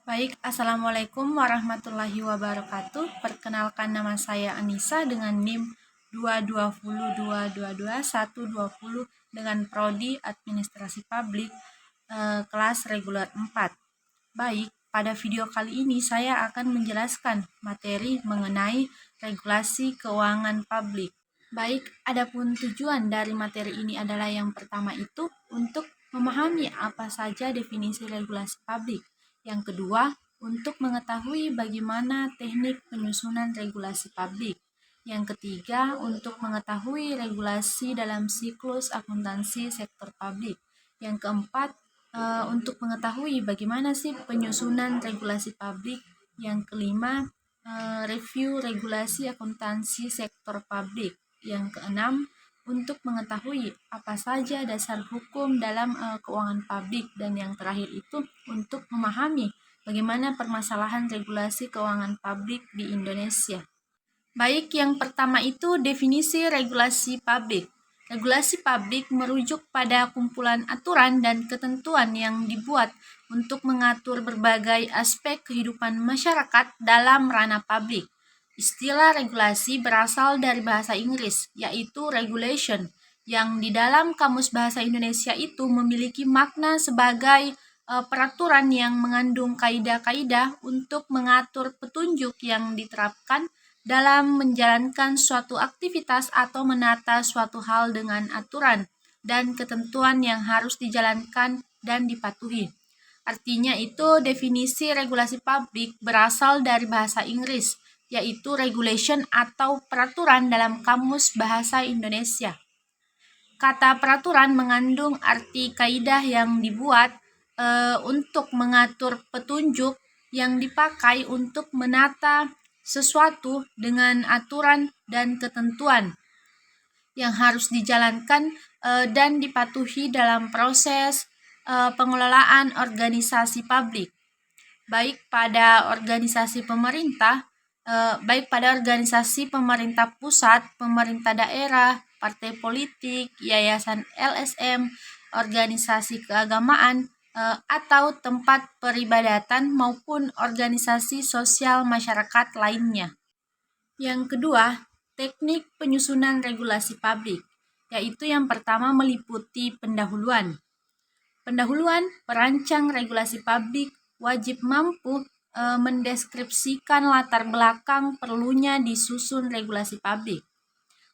Baik, Assalamualaikum warahmatullahi wabarakatuh. Perkenalkan, nama saya Anissa dengan NIM 220222120 dengan Prodi Administrasi Publik kelas reguler 4. Baik, pada video kali ini saya akan menjelaskan materi mengenai regulasi keuangan publik. Baik, adapun tujuan dari materi ini adalah yang pertama itu untuk memahami apa saja definisi regulasi publik. Yang kedua, untuk mengetahui bagaimana teknik penyusunan regulasi publik. Yang ketiga, untuk mengetahui regulasi dalam siklus akuntansi sektor publik. Yang keempat, untuk mengetahui bagaimana sih penyusunan regulasi publik. Yang kelima, review regulasi akuntansi sektor publik. Yang keenam, untuk mengetahui apa saja dasar hukum dalam keuangan publik. Dan yang terakhir itu untuk memahami bagaimana permasalahan regulasi keuangan publik di Indonesia. Baik, yang pertama itu definisi regulasi publik. Regulasi publik merujuk pada kumpulan aturan dan ketentuan yang dibuat untuk mengatur berbagai aspek kehidupan masyarakat dalam ranah publik. Istilah regulasi berasal dari bahasa Inggris, yaitu regulation, yang di dalam Kamus Bahasa Indonesia itu memiliki makna sebagai peraturan yang mengandung kaidah-kaidah untuk mengatur petunjuk yang diterapkan dalam menjalankan suatu aktivitas atau menata suatu hal dengan aturan dan ketentuan yang harus dijalankan dan dipatuhi. Artinya itu definisi regulasi publik berasal dari bahasa Inggris, yaitu regulation atau peraturan dalam Kamus Bahasa Indonesia. Kata peraturan mengandung arti kaidah yang dibuat untuk mengatur petunjuk yang dipakai untuk menata sesuatu dengan aturan dan ketentuan yang harus dijalankan dan dipatuhi dalam proses pengelolaan organisasi publik, baik pada organisasi pemerintah pusat, pemerintah daerah, partai politik, yayasan LSM, organisasi keagamaan, atau tempat peribadatan maupun organisasi sosial masyarakat lainnya. Yang kedua, teknik penyusunan regulasi publik, yaitu yang pertama meliputi pendahuluan. Pendahuluan perancang regulasi publik wajib mampu mendeskripsikan latar belakang perlunya disusun regulasi publik.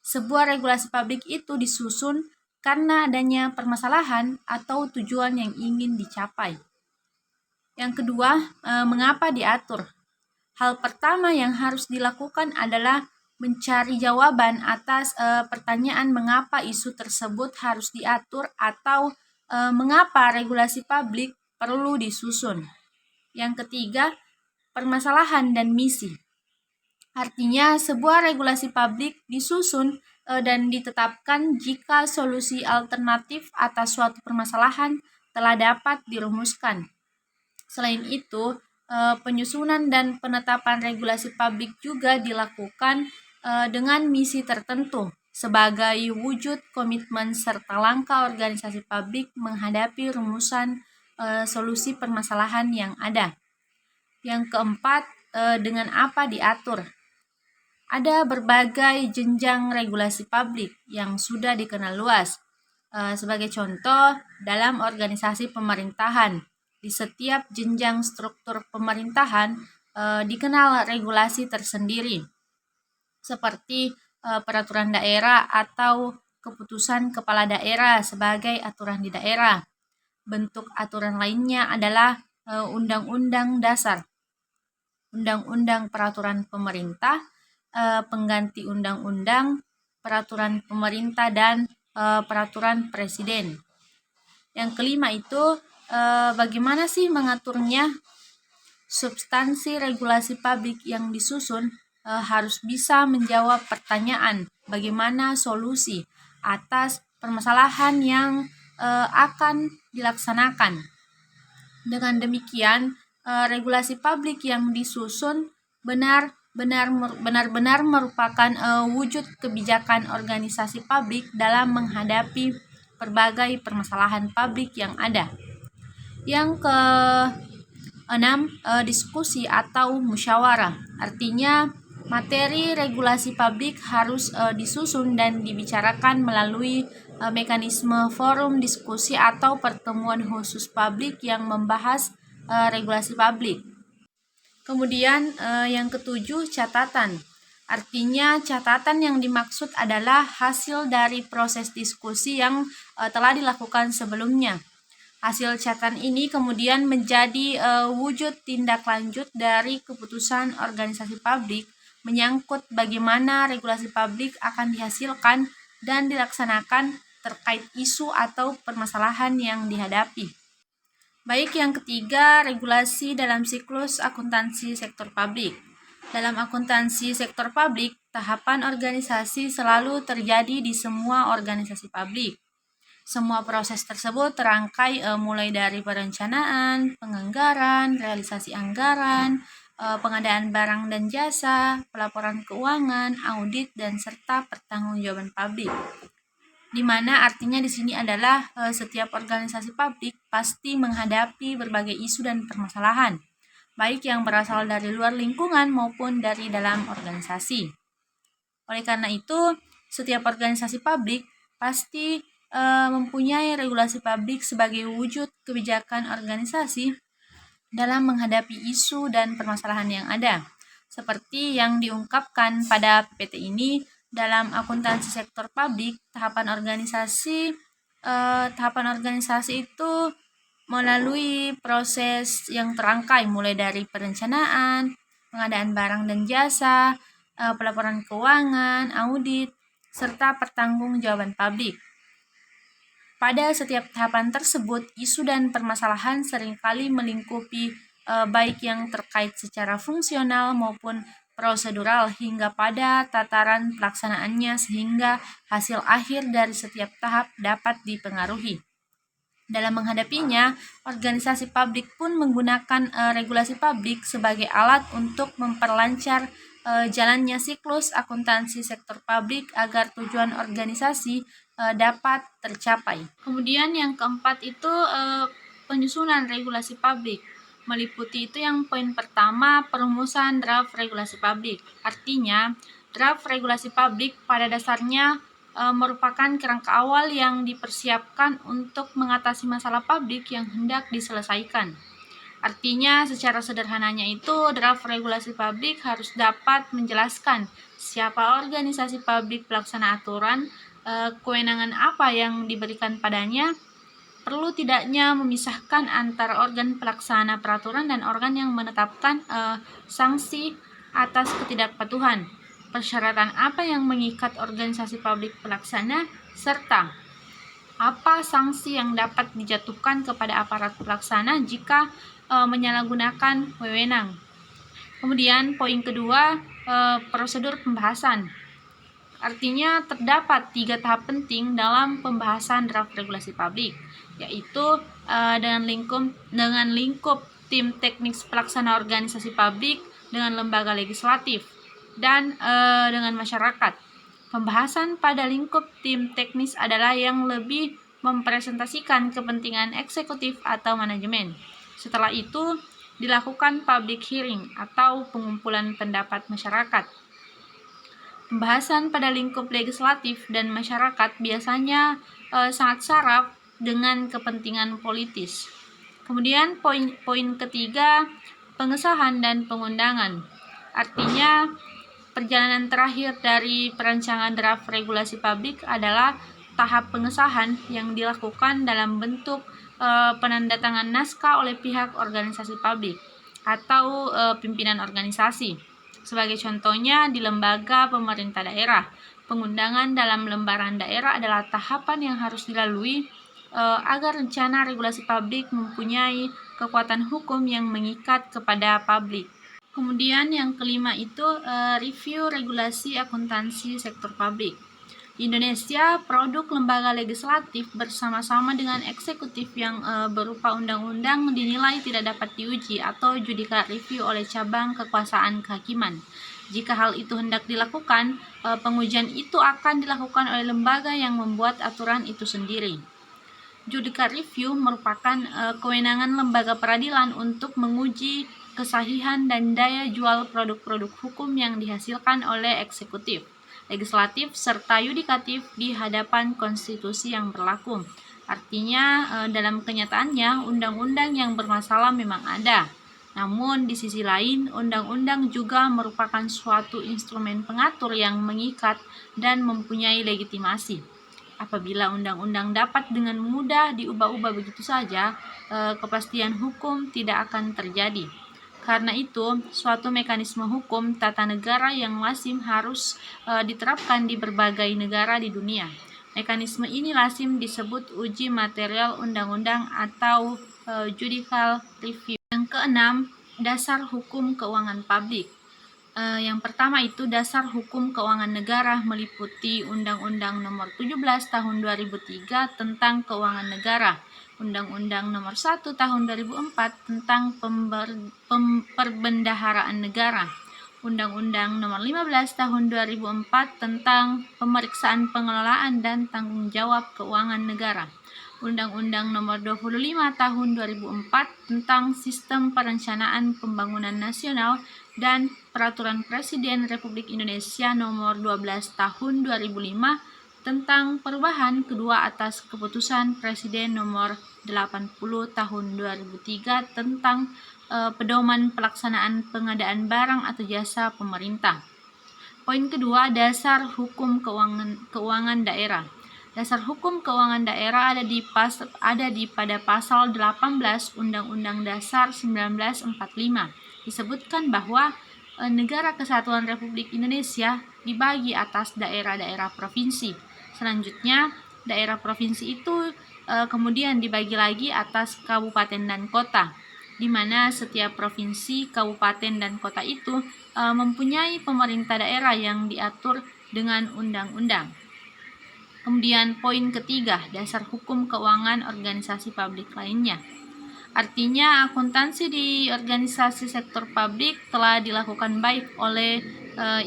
Sebuah regulasi publik itu disusun karena adanya permasalahan atau tujuan yang ingin dicapai. Yang kedua, mengapa diatur? Hal pertama yang harus dilakukan adalah mencari jawaban atas pertanyaan mengapa isu tersebut harus diatur atau mengapa regulasi publik perlu disusun. Yang ketiga, permasalahan dan misi. Artinya, sebuah regulasi publik disusun dan ditetapkan jika solusi alternatif atas suatu permasalahan telah dapat dirumuskan. Selain itu, penyusunan dan penetapan regulasi publik juga dilakukan dengan misi tertentu sebagai wujud komitmen serta langkah organisasi publik menghadapi rumusan solusi permasalahan yang ada. Yang keempat, dengan apa diatur? Ada berbagai jenjang regulasi publik yang sudah dikenal luas. Sebagai contoh, dalam organisasi pemerintahan, di setiap jenjang struktur pemerintahan dikenal regulasi tersendiri, seperti peraturan daerah atau keputusan kepala daerah sebagai aturan di daerah. Bentuk aturan lainnya adalah Undang-Undang Dasar, Undang-Undang Peraturan Pemerintah, pengganti undang-undang, peraturan pemerintah, dan peraturan presiden. Yang kelima itu bagaimana sih mengaturnya? Substansi regulasi publik yang disusun harus bisa menjawab pertanyaan bagaimana solusi atas permasalahan yang akan dilaksanakan. Dengan demikian, regulasi publik yang disusun benar-benar merupakan wujud kebijakan organisasi publik dalam menghadapi berbagai permasalahan publik yang ada. Yang 6. Diskusi atau musyawarah. Artinya materi regulasi publik harus disusun dan dibicarakan melalui mekanisme forum diskusi atau pertemuan khusus publik yang membahas regulasi publik. Kemudian yang ketujuh, catatan. Artinya catatan yang dimaksud adalah hasil dari proses diskusi yang telah dilakukan sebelumnya. Hasil catatan ini kemudian menjadi wujud tindak lanjut dari keputusan organisasi publik menyangkut bagaimana regulasi publik akan dihasilkan dan dilaksanakan terkait isu atau permasalahan yang dihadapi. Baik, yang ketiga, regulasi dalam siklus akuntansi sektor publik. Dalam akuntansi sektor publik, tahapan organisasi selalu terjadi di semua organisasi publik. Semua proses tersebut terangkai mulai dari perencanaan, penganggaran, realisasi anggaran, pengadaan barang dan jasa, pelaporan keuangan, audit, dan serta pertanggungjawaban publik. Di mana artinya di sini adalah setiap organisasi publik pasti menghadapi berbagai isu dan permasalahan, baik yang berasal dari luar lingkungan maupun dari dalam organisasi. Oleh karena itu, setiap organisasi publik pasti mempunyai regulasi publik sebagai wujud kebijakan organisasi dalam menghadapi isu dan permasalahan yang ada. Seperti yang diungkapkan pada PPT ini, dalam akuntansi sektor publik, tahapan organisasi itu melalui proses yang terangkai mulai dari perencanaan, pengadaan barang dan jasa, pelaporan keuangan, audit, serta pertanggungjawaban publik. Pada setiap tahapan tersebut, isu dan permasalahan seringkali melingkupi baik yang terkait secara fungsional maupun prosedural hingga pada tataran pelaksanaannya sehingga hasil akhir dari setiap tahap dapat dipengaruhi. Dalam menghadapinya, organisasi publik pun menggunakan regulasi publik sebagai alat untuk memperlancar jalannya siklus akuntansi sektor publik agar tujuan organisasi dapat tercapai. Kemudian yang keempat itu penyusunan regulasi publik. Meliputi itu yang poin pertama, perumusan draft regulasi publik. Artinya, draft regulasi publik pada dasarnya merupakan kerangka awal yang dipersiapkan untuk mengatasi masalah publik yang hendak diselesaikan. Artinya, secara sederhananya itu, draft regulasi publik harus dapat menjelaskan siapa organisasi publik pelaksana aturan, kewenangan apa yang diberikan padanya, perlu tidaknya memisahkan antara organ pelaksana peraturan dan organ yang menetapkan sanksi atas ketidakpatuhan, persyaratan apa yang mengikat organisasi publik pelaksana, serta apa sanksi yang dapat dijatuhkan kepada aparat pelaksana jika menyalahgunakan wewenang. Kemudian poin kedua, prosedur pembahasan. Artinya terdapat 3 tahap penting dalam pembahasan draft regulasi publik, yaitu dengan lingkup tim teknis pelaksana organisasi publik, dengan lembaga legislatif, dan dengan masyarakat. Pembahasan pada lingkup tim teknis adalah yang lebih mempresentasikan kepentingan eksekutif atau manajemen. Setelah itu, dilakukan public hearing atau pengumpulan pendapat masyarakat. Pembahasan pada lingkup legislatif dan masyarakat biasanya sangat syarat dengan kepentingan politis. Kemudian poin ketiga, pengesahan dan pengundangan. Artinya, perjalanan terakhir dari perancangan draft regulasi publik adalah tahap pengesahan yang dilakukan dalam bentuk penandatangan naskah oleh pihak organisasi publik atau pimpinan organisasi. Sebagai contohnya di lembaga pemerintah daerah, pengundangan dalam lembaran daerah adalah tahapan yang harus dilalui agar rencana regulasi publik mempunyai kekuatan hukum yang mengikat kepada publik. Kemudian yang kelima itu review regulasi akuntansi sektor publik. Di Indonesia, produk lembaga legislatif bersama-sama dengan eksekutif yang berupa undang-undang dinilai tidak dapat diuji atau judicial review oleh cabang kekuasaan kehakiman. Jika hal itu hendak dilakukan, pengujian itu akan dilakukan oleh lembaga yang membuat aturan itu sendiri. Judicial review merupakan kewenangan lembaga peradilan untuk menguji kesahihan dan daya jual produk-produk hukum yang dihasilkan oleh eksekutif, legislatif, serta yudikatif di hadapan konstitusi yang berlaku. Artinya, dalam kenyataannya, undang-undang yang bermasalah memang ada. Namun, di sisi lain, undang-undang juga merupakan suatu instrumen pengatur yang mengikat dan mempunyai legitimasi. Apabila undang-undang dapat dengan mudah diubah-ubah begitu saja, kepastian hukum tidak akan terjadi. Karena itu, suatu mekanisme hukum tata negara yang lazim harus diterapkan di berbagai negara di dunia. Mekanisme ini lazim disebut uji material undang-undang atau judicial review. Yang keenam, dasar hukum keuangan publik. Yang pertama itu dasar hukum keuangan negara meliputi Undang-Undang Nomor 17 Tahun 2003 tentang Keuangan Negara, Undang-Undang Nomor 1 Tahun 2004 tentang Perbendaharaan Negara, Undang-Undang Nomor 15 Tahun 2004 tentang Pemeriksaan Pengelolaan dan Tanggung Jawab Keuangan Negara, Undang-Undang Nomor 25 Tahun 2004 tentang Sistem Perencanaan Pembangunan Nasional dan Peraturan Presiden Republik Indonesia Nomor 12 Tahun 2005 tentang perubahan kedua atas Keputusan Presiden Nomor 80 Tahun 2003 tentang pedoman pelaksanaan pengadaan barang atau jasa pemerintah. Poin kedua, dasar hukum keuangan daerah. Dasar hukum keuangan daerah ada pada pasal 18 Undang-Undang Dasar 1945. Disebutkan bahwa negara kesatuan Republik Indonesia dibagi atas daerah-daerah provinsi. Selanjutnya, daerah provinsi itu kemudian dibagi lagi atas kabupaten dan kota, di mana setiap provinsi, kabupaten, dan kota itu mempunyai pemerintah daerah yang diatur dengan undang-undang. Kemudian poin ketiga, dasar hukum keuangan organisasi publik lainnya. Artinya, akuntansi di organisasi sektor publik telah dilakukan baik oleh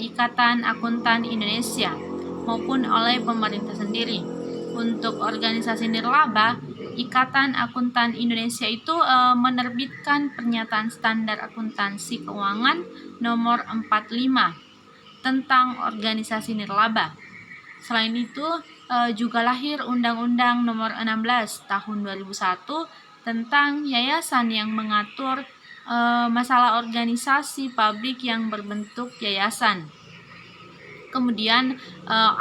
Ikatan Akuntan Indonesia maupun oleh pemerintah sendiri. Untuk organisasi nirlaba, Ikatan Akuntan Indonesia itu menerbitkan pernyataan standar akuntansi keuangan nomor 45 tentang organisasi nirlaba. Selain itu, juga lahir Undang-Undang Nomor 16 Tahun 2001 tentang yayasan yang mengatur masalah organisasi publik yang berbentuk yayasan. Kemudian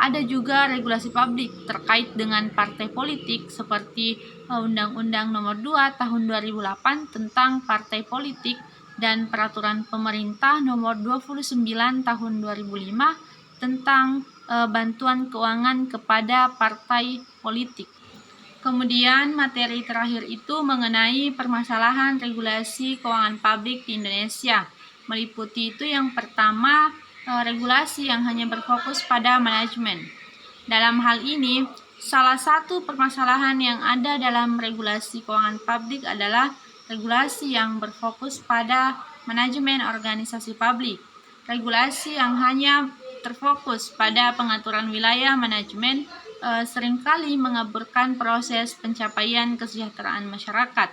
ada juga regulasi publik terkait dengan partai politik seperti Undang-Undang Nomor 2 Tahun 2008 tentang partai politik dan Peraturan Pemerintah Nomor 29 Tahun 2005 tentang bantuan keuangan kepada partai politik. Kemudian materi terakhir itu mengenai permasalahan regulasi keuangan publik di Indonesia. Meliputi itu yang pertama, regulasi yang hanya berfokus pada manajemen. Dalam hal ini, salah satu permasalahan yang ada dalam regulasi keuangan publik adalah regulasi yang berfokus pada manajemen organisasi publik. Regulasi yang hanya terfokus pada pengaturan wilayah manajemen seringkali mengaburkan proses pencapaian kesejahteraan masyarakat.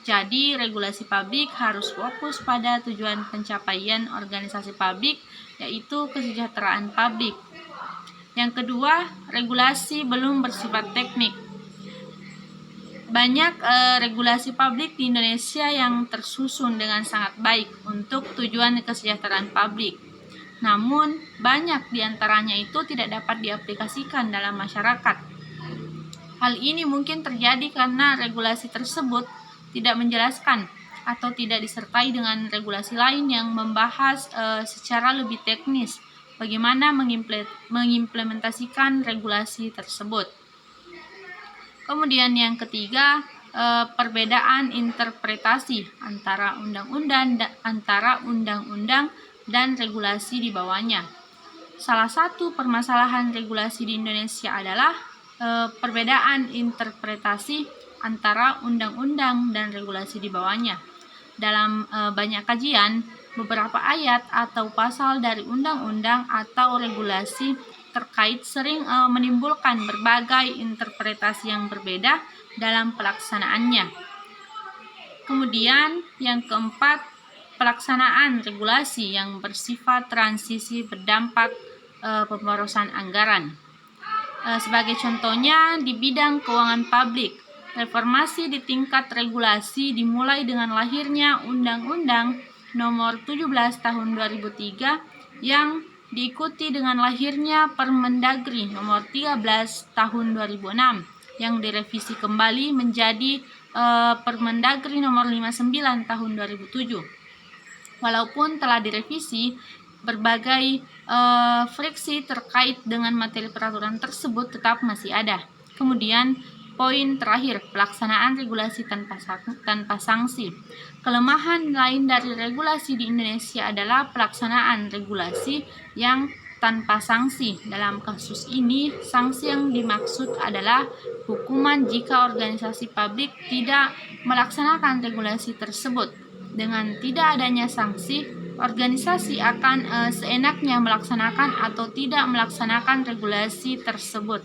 Jadi, regulasi publik harus fokus pada tujuan pencapaian organisasi publik, yaitu kesejahteraan publik. Yang kedua, regulasi belum bersifat teknik. Banyak regulasi publik di Indonesia yang tersusun dengan sangat baik untuk tujuan kesejahteraan publik. Namun, banyak diantaranya itu tidak dapat diaplikasikan dalam masyarakat. Hal ini mungkin terjadi karena regulasi tersebut tidak menjelaskan atau tidak disertai dengan regulasi lain yang membahas secara lebih teknis bagaimana mengimplementasikan regulasi tersebut. Kemudian yang ketiga, perbedaan interpretasi antara undang-undang dan regulasi di bawahnya. Salah satu permasalahan regulasi di Indonesia adalah perbedaan interpretasi antara undang-undang dan regulasi di bawahnya. Dalam banyak kajian, beberapa ayat atau pasal dari undang-undang atau regulasi terkait sering menimbulkan berbagai interpretasi yang berbeda dalam pelaksanaannya. Kemudian yang keempat, pelaksanaan regulasi yang bersifat transisi berdampak pemborosan anggaran. Sebagai contohnya di bidang keuangan publik, reformasi di tingkat regulasi dimulai dengan lahirnya Undang-Undang Nomor 17 Tahun 2003 yang diikuti dengan lahirnya Permendagri Nomor 13 Tahun 2006 yang direvisi kembali menjadi Permendagri Nomor 59 Tahun 2007. Walaupun telah direvisi, berbagai friksi terkait dengan materi peraturan tersebut tetap masih ada. Kemudian poin terakhir, pelaksanaan regulasi tanpa sanksi. Kelemahan lain dari regulasi di Indonesia adalah pelaksanaan regulasi yang tanpa sanksi. Dalam kasus ini, sanksi yang dimaksud adalah hukuman jika organisasi publik tidak melaksanakan regulasi tersebut. Dengan tidak adanya sanksi, organisasi akan seenaknya melaksanakan atau tidak melaksanakan regulasi tersebut.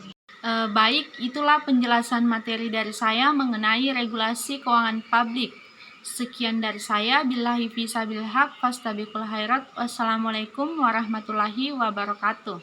Baik, itulah penjelasan materi dari saya mengenai regulasi keuangan publik. Sekian dari saya. Billahi fisabilil haq, fastabiqul khairat. Wassalamualaikum warahmatullahi wabarakatuh.